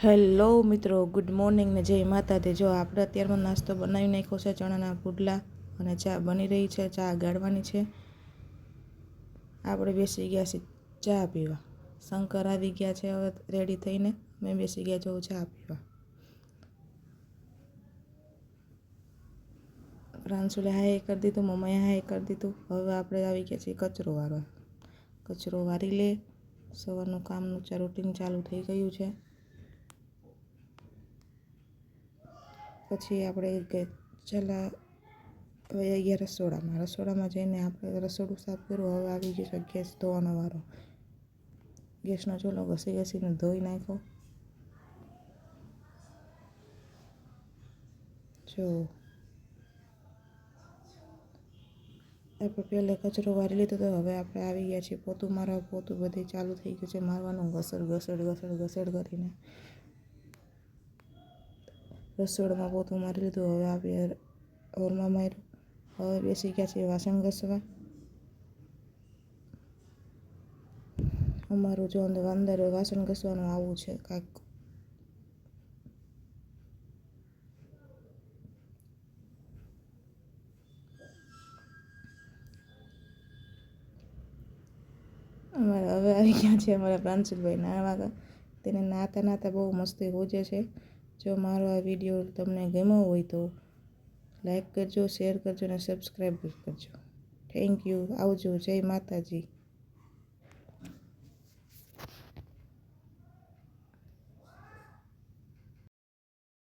Hello મિત્રો, good morning ને જય માતાજી. જો આપણે અત્યારમાં નાસ્તો બનાવી નાખ્યો છે, ચણાના પુડલા અને ચા બની રહી છે. ચા ગાળવાની છે. આપણે બેસી ગયા છીએ ચા પીવા. શંકર આવી ગયા છે હવે રેડી થઈને. મેં બેસી ગયા જો ચા પીવા. પ્રાંશુલે હાય કરી દીધું, મમ્માએ હાય કરી દીધું. હવે આપણે આવી ગયા છીએ કચરો વારવા. કચરો વારી લે. સવારનું કામનું રૂટીન ચાલુ થઈ ગયું છે. પછી આપણે ચલા વયા ગયા રસોડામાં જઈને આપણે રસોડું સાફ કર્યું. હવે આવી ગયું છે ગેસ ધોવાનો વારો. ગેસનો ચૂલો ઘસીને ધોઈ નાખ્યો. જો આપણે પહેલે કચરો વારી લીધો તો હવે આપણે આવી ગયા છીએ પોતું મારવા. પોતું બધી ચાલુ થઈ ગયું છે મારવાનું. ઘસડ કરીને રસોડામાં પોતું મારી લીધું. હવે આપણે હોલમાં માર્યું. હવે બેસી ગયા છીએ વાસણ ઘસવા. અમારું જો અંદર વાસણ ઘસવાનું આવું છે કાંઈક. હવે આવી ગયા છે અમારા પ્રાંશુલભાઈ નાહવા. તેને નાહતા બહુ મસ્તી હોજે છે. જો મારો આ વિડીયો તમને ગમ્યો હોય તો લાઈક કરજો, શેર કરજો અને સબસ્ક્રાઈબ કરજો. Thank you. આવજો. જય માતાજી.